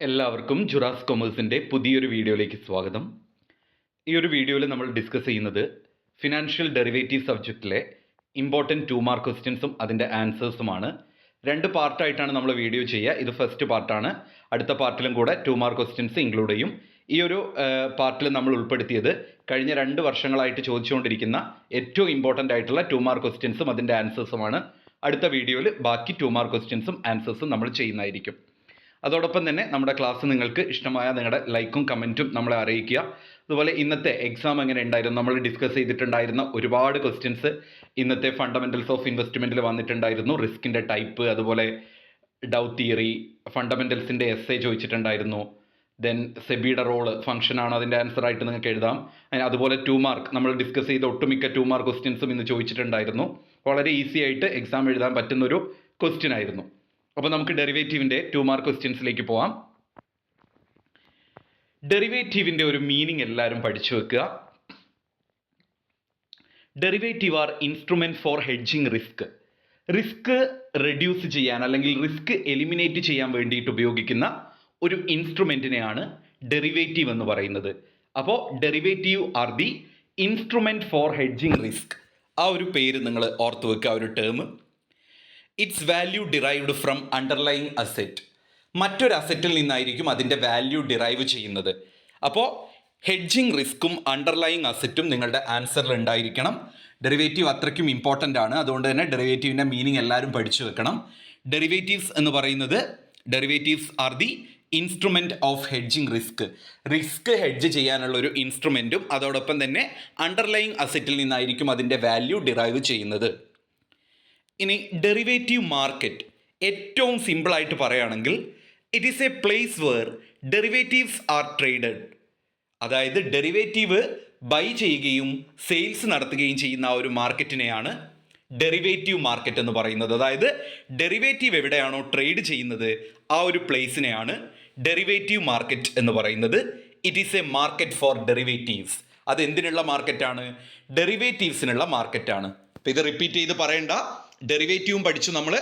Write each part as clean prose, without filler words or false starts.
എല്ലാവർക്കും ജുറാസ് കൊമേഴ്സിൻ്റെ പുതിയൊരു വീഡിയോയിലേക്ക് സ്വാഗതം. ഈ ഒരു വീഡിയോയിൽ നമ്മൾ ഡിസ്കസ് ചെയ്യുന്നത് ഫിനാൻഷ്യൽ ഡെറിവേറ്റീവ് സബ്ജക്റ്റിലെ ഇമ്പോർട്ടൻറ്റ് 2 മാർക്ക് ക്വസ്റ്റ്യൻസും അതിൻ്റെ ആൻസേഴ്സുമാണ്. 2 പാർട്ടായിട്ടാണ് നമ്മൾ വീഡിയോ ചെയ്യുക. ഇത് ഫസ്റ്റ് പാർട്ടാണ്. അടുത്ത പാർട്ടിലും കൂടെ 2 മാർക്ക് ക്വസ്റ്റ്യൻസ് ഇൻക്ലൂഡ് ചെയ്യും. ഈ ഒരു പാർട്ടിൽ നമ്മൾ ഉൾപ്പെടുത്തിയത് കഴിഞ്ഞ 2 വർഷങ്ങളായിട്ട് ചോദിച്ചുകൊണ്ടിരിക്കുന്ന ഏറ്റവും ഇമ്പോർട്ടൻ്റ് ആയിട്ടുള്ള 2 മാർക്ക് ക്വസ്റ്റ്യൻസും അതിൻ്റെ ആൻസേഴ്സുമാണ്. അടുത്ത വീഡിയോയിൽ ബാക്കി 2 മാർക്ക് ക്വസ്റ്റ്യൻസും ആൻസേഴ്സും നമ്മൾ ചെയ്യുന്നതായിരിക്കും. അതോടൊപ്പം തന്നെ നമ്മുടെ ക്ലാസ് നിങ്ങൾക്ക് ഇഷ്ടമായ നിങ്ങളുടെ ലൈക്കും കമൻറ്റും നമ്മളെ അറിയിക്കുക. അതുപോലെ ഇന്നത്തെ എക്സാം എങ്ങനെ ഉണ്ടായിരുന്നു, നമ്മൾ ഡിസ്കസ് ചെയ്തിട്ടുണ്ടായിരുന്ന ഒരുപാട് ക്വസ്റ്റ്യൻസ് ഇന്നത്തെ ഫണ്ടമെൻറ്റൽസ് ഓഫ് ഇൻവെസ്റ്റ്മെൻറ്റിൽ വന്നിട്ടുണ്ടായിരുന്നു. റിസ്കിൻ്റെ ടൈപ്പ്, അതുപോലെ ഡൗ തിയറി, ഫണ്ടമെൻറ്റൽസിൻ്റെ എസ്സേ ചോദിച്ചിട്ടുണ്ടായിരുന്നു. ദെൻ സെബിയുടെ റോള്, ഫംഗ്ഷനാണ് അതിൻ്റെ ആൻസർ ആയിട്ട് നിങ്ങൾക്ക് എഴുതാം. അതുപോലെ 2 മാർക്ക് നമ്മൾ ഡിസ്കസ് ചെയ്ത ഒട്ടുമിക്ക 2 മാർക്ക് ക്വസ്റ്റ്യൻസും ഇന്ന് ചോദിച്ചിട്ടുണ്ടായിരുന്നു. വളരെ ഈസി ആയിട്ട് എക്സാം എഴുതാൻ പറ്റുന്നൊരു ക്വസ്റ്റ്യൻ ആയിരുന്നു. അപ്പോൾ നമുക്ക് ഡെറിവേറ്റീവിൻ്റെ 2 മാർക്ക് ക്വസ്റ്റ്യൻസിലേക്ക് പോവാം. ഡെറിവേറ്റീവിൻ്റെ ഒരു മീനിങ് എല്ലാവരും പഠിച്ചു വെക്കുക. Derivative are instrument for hedging risk reduce ചെയ്യാൻ അല്ലെങ്കിൽ റിസ്ക് എലിമിനേറ്റ് ചെയ്യാൻ വേണ്ടിയിട്ട് ഉപയോഗിക്കുന്ന ഒരു ഇൻസ്ട്രുമെൻറ്റിനെയാണ് ഡെറിവേറ്റീവ് എന്ന് പറയുന്നത്. അപ്പോൾ derivative are the instrument for hedging risk. ആ ഒരു പേര് നിങ്ങൾ ഓർത്ത് വെക്കുക, ആ ഒരു term. It's value derived from underlying asset. മറ്റൊരു അസറ്റിൽ നിന്നായിരിക്കും അതിൻ്റെ വാല്യൂ ഡിറൈവ് ചെയ്യുന്നത്. അപ്പോൾ ഹെഡ്ജിങ് റിസ്ക്കും അണ്ടർലൈങ് അസറ്റും നിങ്ങളുടെ ആൻസറിൽ ഉണ്ടായിരിക്കണം. ഡെറിവേറ്റീവ് അത്രയ്ക്കും ഇമ്പോർട്ടൻ്റ് ആണ്. അതുകൊണ്ട് തന്നെ ഡെറിവേറ്റീവിൻ്റെ മീനിങ് എല്ലാവരും പഠിച്ചു വെക്കണം. ഡെറിവേറ്റീവ്സ് എന്ന് പറയുന്നത്, derivatives are the instrument of hedging risk hedge ചെയ്യാനുള്ള ഒരു ഇൻസ്ട്രുമെൻറ്റും അതോടൊപ്പം തന്നെ അണ്ടർലൈങ് അസറ്റിൽ നിന്നായിരിക്കും അതിൻ്റെ വാല്യൂ ഡിറൈവ് ചെയ്യുന്നത്. ഇനി ഡെറിവേറ്റീവ് മാർക്കറ്റ് ഏറ്റവും സിമ്പിളായിട്ട് പറയുകയാണെങ്കിൽ it is a place where derivatives are traded. അതായത് ഡെറിവേറ്റീവ് ബൈ ചെയ്യുകയും സെയിൽസ് നടത്തുകയും ചെയ്യുന്ന ആ ഒരു മാർക്കറ്റിനെയാണ് ഡെറിവേറ്റീവ് മാർക്കറ്റ് എന്ന് പറയുന്നത്. അതായത് ഡെറിവേറ്റീവ് എവിടെയാണോ ട്രേഡ് ചെയ്യുന്നത് ആ ഒരു പ്ലേസിനെയാണ് ഡെറിവേറ്റീവ് മാർക്കറ്റ് എന്ന് പറയുന്നത്. It is A market four derivatives. അത് എന്തിനുള്ള മാർക്കറ്റാണ്? ഡെറിവേറ്റീവ്സിനുള്ള മാർക്കറ്റാണ്. അപ്പോൾ ഇത് റിപ്പീറ്റ് ചെയ്ത് പറയണ്ട. ഡെറിവേറ്റീവും പഠിച്ചു, നമ്മൾ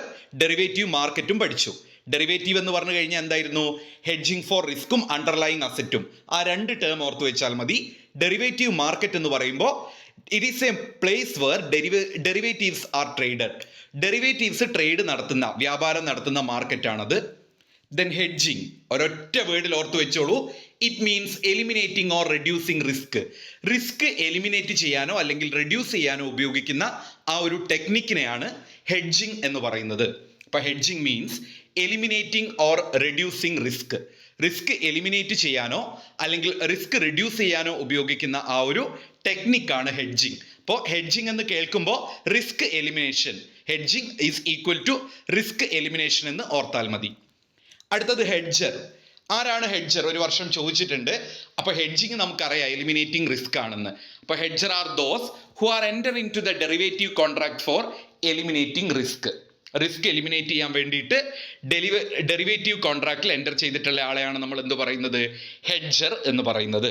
ഡെറിവേറ്റീവ് മാർക്കറ്റും പഠിച്ചു. ഡെറിവേറ്റീവ് എന്ന് പറഞ്ഞു കഴിഞ്ഞാൽ എന്തായിരുന്നു? ഹെഡ്ജിങ് ഫോർ റിസ്ക്കും അണ്ടർലൈങ് അസറ്റും. ആ 2 ടേം ഓർത്ത് വെച്ചാൽ മതി. ഡെറിവേറ്റീവ് മാർക്കറ്റ് എന്ന് പറയുമ്പോൾ it is a place where derivatives are traded. Derivatives trade നടത്തുന്ന, വ്യാപാരം നടത്തുന്ന മാർക്കറ്റാണത്. ദെൻ ഹെഡ്ജിങ് ഒരൊറ്റ വേർഡിൽ ഓർത്ത് വെച്ചോളൂ. It means eliminating or reducing risk eliminate ചെയ്യാനോ അല്ലെങ്കിൽ റെഡ്യൂസ് ചെയ്യാനോ ഉപയോഗിക്കുന്ന ആ ഒരു ടെക്നിക്കിനെയാണ് ഹെഡ്ജിങ് എന്ന് പറയുന്നത്. അപ്പോൾ hedging means eliminating or reducing risk eliminate ചെയ്യാനോ അല്ലെങ്കിൽ റിസ്ക് റെഡ്യൂസ് ചെയ്യാനോ ഉപയോഗിക്കുന്ന ആ ഒരു ടെക്നിക്കാണ് ഹെഡ്ജിങ്. അപ്പോൾ ഹെഡ്ജിങ് എന്ന് കേൾക്കുമ്പോൾ risk elimination, hedging is equal to risk elimination എന്ന് ഓർത്താൽ മതി. അടുത്തത് ഹെഡ്ജർ. ആരാണ് ഹെഡ്ജർ? ഒരു വർഷം ചോദിച്ചിട്ടുണ്ട്. അപ്പോൾ ഹെഡ്ജിങ് നമുക്കറിയാം എലിമിനേറ്റിംഗ് റിസ്ക് ആണെന്ന്. അപ്പോൾ hedger are those who are enter into the derivative contract for eliminating risk eliminate ചെയ്യാൻ വേണ്ടിയിട്ട് ഡെറിവേറ്റീവ് കോൺട്രാക്റ്റിൽ എൻ്റർ ചെയ്തിട്ടുള്ള ആളെയാണ് നമ്മൾ എന്ത് പറയുന്നത്? ഹെഡ്ജർ എന്ന് പറയുന്നത്.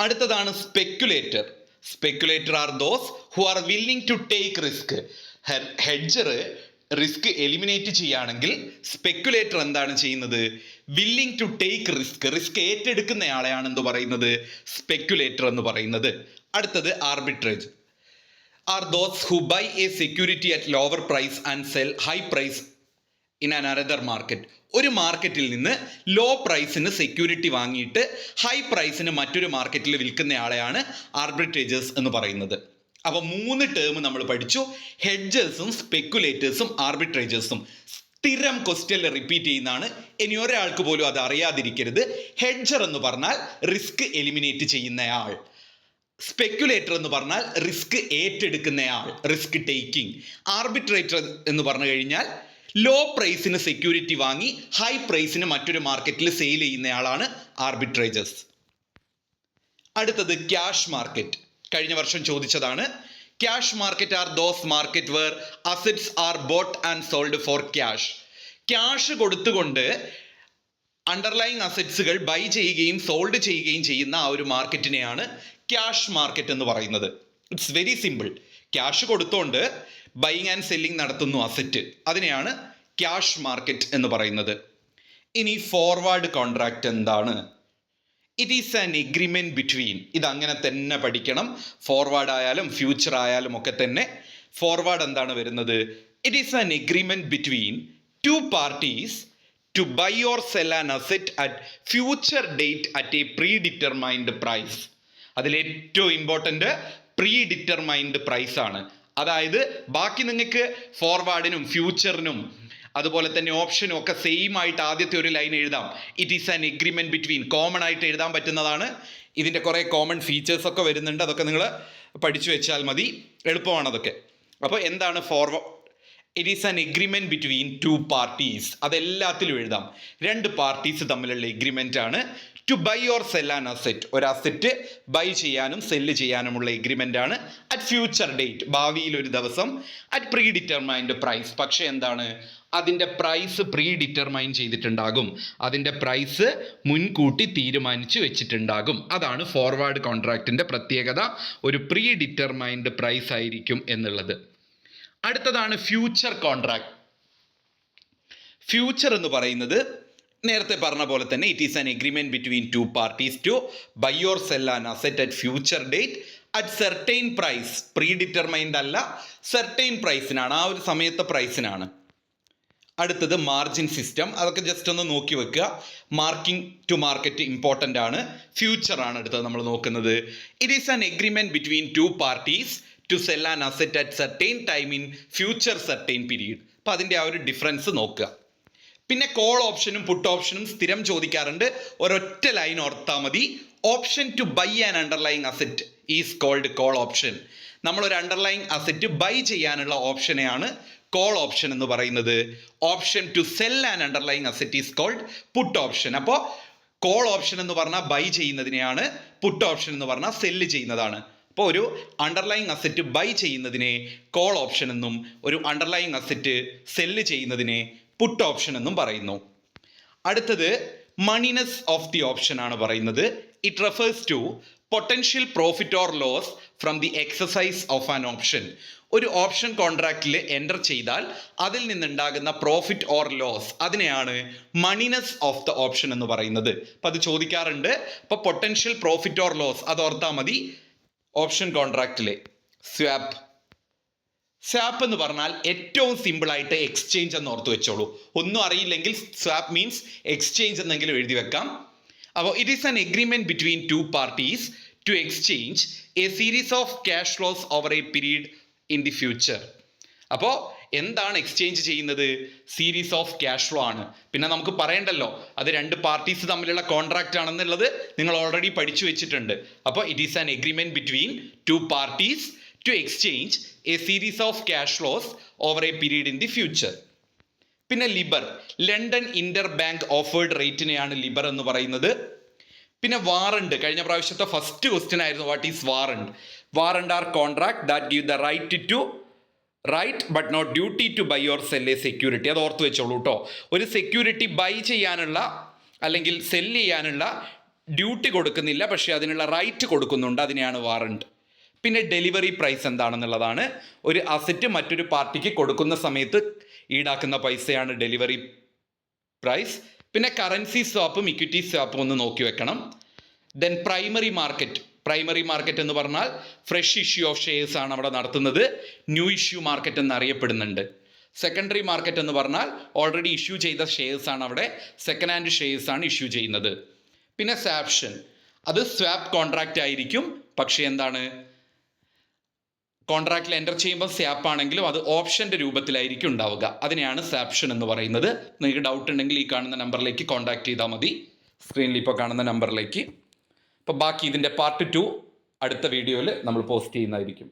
അടുത്തതാണ് speculator are those who are willing to take risk. Hedger risk eliminate ചെയ്യുകയാണെങ്കിൽ സ്പെക്കുലേറ്റർ എന്താണ് ചെയ്യുന്നത്? വില്ലിംഗ് ടു ടേക്ക് റിസ്ക് ഏറ്റെടുക്കുന്നയാളെയാണ് എന്ത് പറയുന്നത്? സ്പെക്കുലേറ്റർ എന്ന് പറയുന്നത്. അടുത്തത് arbitrage are those who buy a security at lower price and sell high price in another market. ഒരു മാർക്കറ്റിൽ നിന്ന് ലോ പ്രൈസിന് സെക്യൂരിറ്റി വാങ്ങിയിട്ട് ഹൈ പ്രൈസിന് മറ്റൊരു മാർക്കറ്റിൽ വിൽക്കുന്നയാളെയാണ് ആർബിട്രേജേഴ്സ് എന്ന് പറയുന്നത്. അപ്പോൾ 3 ടേം നമ്മൾ പഠിച്ചു. ഹെഡ്ജേഴ്സും സ്പെക്കുലേറ്റേഴ്സും ആർബിട്രേജേഴ്സും. സ്ഥിരം ക്വസ്റ്റ്യനിൽ റിപ്പീറ്റ് ചെയ്യുന്നതാണ്. ഇനി ഒരാൾക്ക് പോലും അത് അറിയാതിരിക്കരുത്. ഹെഡ്ജർ എന്ന് പറഞ്ഞാൽ റിസ്ക് എലിമിനേറ്റ് ചെയ്യുന്നയാൾ. സ്പെക്കുലേറ്റർ എന്ന് പറഞ്ഞാൽ റിസ്ക് ഏറ്റെടുക്കുന്നയാൾ, റിസ്ക് ടേക്കിംഗ്. ആർബിട്രേറ്റർ എന്ന് പറഞ്ഞു കഴിഞ്ഞാൽ ലോ പ്രൈസിന് സെക്യൂരിറ്റി വാങ്ങി ഹൈ പ്രൈസിന് മറ്റൊരു മാർക്കറ്റിൽ സെയിൽ ചെയ്യുന്നയാളാണ് ആർബിട്രേജേഴ്സ്. അടുത്തത് ക്യാഷ് മാർക്കറ്റ്. കഴിഞ്ഞ വർഷം ചോദിച്ചതാണ്. Cash market are those market where assets are bought and sold for cash കൊടുത്തുകൊണ്ട് അണ്ടർലൈങ് അസറ്റ്സുകൾ ബൈ ചെയ്യുകയും സോൾഡ് ചെയ്യുകയും ചെയ്യുന്ന ആ ഒരു മാർക്കറ്റിനെയാണ് ക്യാഷ് മാർക്കറ്റ് എന്ന് പറയുന്നത്. It's very simple. ക്യാഷ് കൊടുത്തുകൊണ്ട് ബൈയിങ് ആൻഡ് സെല്ലിങ് നടത്തുന്നു അസറ്റ്, അതിനെയാണ് ക്യാഷ് മാർക്കറ്റ് എന്ന് പറയുന്നത്. ഇനി ഫോർവേഡ് കോൺട്രാക്റ്റ് എന്താണ്? It is an agreement between, ഇതങ്ങനെ തന്നെ പഠിക്കണം. ഫോർവേഡ് ആയാലും ഫ്യൂച്ചർ ആയാലും ഒക്കെ തന്നെ ഫോർവേഡ് എന്താണ് വരുന്നത്? It is an agreement between two parties to buy or sell an asset at future date at a predetermined price. അതിലേറ്റവും ഇമ്പോർട്ടൻ്റ് പ്രീ ഡിറ്റർമൈൻഡ് പ്രൈസ് ആണ്. അതായത് ബാക്കി നിങ്ങൾക്ക് ഫോർവേഡിനും ഫ്യൂച്ചറിനും അതുപോലെ തന്നെ ഓപ്ഷനും ഒക്കെ സെയിം ആയിട്ട് ആദ്യത്തെ ഒരു ലൈൻ എഴുതാം. It is an agreement between, common ആയിട്ട് എഴുതാൻ പറ്റുന്നതാണ്. ഇതിൻ്റെ കുറേ കോമൺ ഫീച്ചേഴ്സ് ഒക്കെ വരുന്നുണ്ട്, അതൊക്കെ നിങ്ങൾ പഠിച്ചു വെച്ചാൽ മതി, എളുപ്പമാണ് അതൊക്കെ. അപ്പോൾ എന്താണ് forward? It is an agreement between two parties, അതെല്ലാത്തിലും എഴുതാം. രണ്ട് പാർട്ടീസ് തമ്മിലുള്ള എഗ്രിമെൻ്റ് ആണ്. To buy or sell an asset, ഒരു അസെറ്റ് ബൈ ചെയ്യാനും സെല്ല് ചെയ്യാനുമുള്ള എഗ്രിമെൻ്റ് ആണ്. അറ്റ് ഫ്യൂച്ചർ ഡേറ്റ്, ഭാവിയിൽ ഒരു ദിവസം. അറ്റ് പ്രീ ഡിറ്റർമൈൻഡ് പ്രൈസ്, പക്ഷേ എന്താണ്, അതിൻ്റെ പ്രൈസ് പ്രീ ഡിറ്റർമൈൻ ചെയ്തിട്ടുണ്ടാകും, അതിൻ്റെ പ്രൈസ് മുൻകൂട്ടി തീരുമാനിച്ചു വെച്ചിട്ടുണ്ടാകും. അതാണ് ഫോർവേഡ് കോൺട്രാക്റ്റിൻ്റെ പ്രത്യേകത, ഒരു പ്രീ ഡിറ്റർമൈൻഡ് പ്രൈസ് ആയിരിക്കും എന്നുള്ളത്. അടുത്തതാണ് ഫ്യൂച്ചർ കോൺട്രാക്ട്. ഫ്യൂച്ചർ എന്ന് പറയുന്നത് നേരത്തെ പറഞ്ഞ പോലെ തന്നെ it is an agreement between two parties to buy or sell an asset at future date at certain price. Predetermined അല്ല, സെർട്ടൈൻ പ്രൈസിനാണ്, ആ ഒരു സമയത്തെ പ്രൈസിനാണ്. അടുത്തത് മാർജിൻ സിസ്റ്റം, അതൊക്കെ ജസ്റ്റ് ഒന്ന് നോക്കി വെക്കുക. മാർക്കിംഗ് ടു മാർക്കറ്റ് ഇമ്പോർട്ടൻ്റ് ആണ്. ഫ്യൂച്ചർ ആണ് അടുത്തത് നമ്മൾ നോക്കുന്നത്. It is an agreement between two parties to sell an asset at certain time in future certain period. അപ്പോൾ അതിൻ്റെ ആ ഒരു ഡിഫറൻസ് നോക്കുക. പിന്നെ കോൾ ഓപ്ഷനും പുട്ട് ഓപ്ഷനും സ്ഥിരം ചോദിക്കാറുണ്ട്, ഒരൊറ്റ ലൈൻ ഓർത്താൽ മതി. Option to buy an underlying asset is called call option. നമ്മളൊരു അണ്ടർലൈങ് അസെറ്റ് ബൈ ചെയ്യാനുള്ള ഓപ്ഷനെയാണ് കോൾ ഓപ്ഷൻ എന്ന് പറയുന്നത്. Option to sell an underlying asset is called put option. അപ്പോൾ കോൾ ഓപ്ഷൻ എന്ന് പറഞ്ഞാൽ ബൈ ചെയ്യുന്നതിനെയാണ്, പുട്ട് ഓപ്ഷൻ എന്ന് പറഞ്ഞാൽ സെല്ല് ചെയ്യുന്നതാണ്. അപ്പോൾ ഒരു അണ്ടർലൈങ് അസെറ്റ് ബൈ ചെയ്യുന്നതിനെ കോൾ ഓപ്ഷൻ എന്നും ഒരു അണ്ടർലൈങ് അസെറ്റ് സെല്ല് ചെയ്യുന്നതിനെ പുട്ട് ഓപ്ഷൻ എന്നും പറയുന്നു. അടുത്തത് മണിനെസ് ഓഫ് ദി ഓപ്ഷൻ ആണ് പറയുന്നത്. It refers to potential profit or loss from the exercise of an option. ഒരു ഓപ്ഷൻ കോൺട്രാക്റ്റിൽ എൻ്റർ ചെയ്താൽ അതിൽ നിന്നുണ്ടാകുന്ന പ്രോഫിറ്റ് ഓർ ലോസ്, അതിനെയാണ് മണിനെസ് ഓഫ് ദ ഓപ്ഷൻ എന്ന് പറയുന്നത്. അപ്പം അത് ചോദിക്കാറുണ്ട്. അപ്പോൾ പൊട്ടൻഷ്യൽ പ്രോഫിറ്റ് ഓർ ലോസ് അത് ഓർത്താൽ മതി. ഓപ്ഷൻ കോൺട്രാക്റ്റിലെ സ്വാപ്പ്, സ്വാപ്പ് എന്ന് പറഞ്ഞാൽ ഏറ്റവും സിമ്പിളായിട്ട് എക്സ്ചേഞ്ച് എന്ന് ഓർത്ത് വെച്ചോളൂ. ഒന്നും അറിയില്ലെങ്കിൽ സ്വാപ്പ് മീൻസ് എക്സ്ചേഞ്ച് എന്നെങ്കിലും എഴുതി വെക്കാം. അപ്പോൾ it is an agreement between two parties to exchange a series of cash flows over a period in the future. അപ്പോൾ എന്താണ് എക്സ്ചേഞ്ച് ചെയ്യുന്നത്? സീരീസ് ഓഫ് ക്യാഷ് ഫ്ലോ ആണ്. പിന്നെ നമുക്ക് പറയണ്ടല്ലോ അത് രണ്ട് പാർട്ടീസ് തമ്മിലുള്ള കോൺട്രാക്റ്റ് ആണെന്നുള്ളത് നിങ്ങൾ ഓൾറെഡി പഠിച്ചു വെച്ചിട്ടുണ്ട്. അപ്പോൾ it is an agreement between two parties to exchange a series of cash flows over a period in the future. പിന്നെ LIBOR, London interbank offered റേറ്റിനെയാണ് ലിബർ എന്ന് പറയുന്നത്. പിന്നെ വാറണ്ട്, കഴിഞ്ഞ പ്രാവശ്യത്തെ ഫസ്റ്റ് ക്വസ്റ്റ്യൻ ആയിരുന്നു, what is warrant? Warrant are contract that give the right but not duty to buy or sell a security. അത് ഓർത്ത് വെച്ചോളൂ കേട്ടോ. ഒരു സെക്യൂരിറ്റി ബൈ ചെയ്യാനുള്ള അല്ലെങ്കിൽ സെല്ല് ചെയ്യാനുള്ള ഡ്യൂട്ടി കൊടുക്കുന്നില്ല, പക്ഷേ അതിനുള്ള റൈറ്റ് കൊടുക്കുന്നുണ്ട്, അതിനെയാണ് വാറണ്ട്. പിന്നെ ഡെലിവറി പ്രൈസ് എന്താണെന്നുള്ളതാണ്. ഒരു അസറ്റ് മറ്റൊരു പാർട്ടിക്ക് കൊടുക്കുന്ന സമയത്ത് ഈടാക്കുന്ന പൈസയാണ് ഡെലിവറി പ്രൈസ്. പിന്നെ കറൻസി സ്വാപ്പും ഇക്വിറ്റി സ്വാപ്പും ഒന്ന് നോക്കി വെക്കണം. ദെൻ പ്രൈമറി മാർക്കറ്റ് എന്ന് പറഞ്ഞാൽ ഫ്രഷ് ഇഷ്യൂ ഓഫ് ഷെയർസ് ആണ് അവിടെ നടത്തുന്നത്, ന്യൂ ഇഷ്യൂ മാർക്കറ്റ് എന്നറിയപ്പെടുന്നുണ്ട്. സെക്കൻഡറി മാർക്കറ്റ് എന്ന് പറഞ്ഞാൽ ഓൾറെഡി ഇഷ്യൂ ചെയ്ത ഷെയർസ് ആണ്, അവിടെ സെക്കൻഡ് ഹാൻഡ് ഷെയർസ് ആണ് ഇഷ്യൂ ചെയ്യുന്നത്. പിന്നെ സാപ്ഷൻ, അത് സ്വാപ്പ് കോൺട്രാക്റ്റ് ആയിരിക്കും, പക്ഷേ എന്താണ്, കോൺട്രാക്റ്റിൽ എൻ്റർ ചെയ്യുമ്പോൾ സ്വാപ്പ് ആണെങ്കിലും അത് ഓപ്ഷൻ്റെ രൂപത്തിലായിരിക്കും ഉണ്ടാവുക, അതിനെയാണ് സാപ്ഷൻ എന്ന് പറയുന്നത്. നിങ്ങൾക്ക് ഡൗട്ട് ഉണ്ടെങ്കിൽ ഈ കാണുന്ന നമ്പറിലേക്ക് കോൺടാക്ട് ചെയ്താൽ മതി, സ്ക്രീനിൽ ഇപ്പോൾ കാണുന്ന നമ്പറിലേക്ക്. അപ്പോൾ ബാക്കി ഇതിൻ്റെ പാർട്ട് 2 അടുത്ത വീഡിയോയിൽ നമ്മൾ പോസ്റ്റ് ചെയ്യുന്നതായിരിക്കും.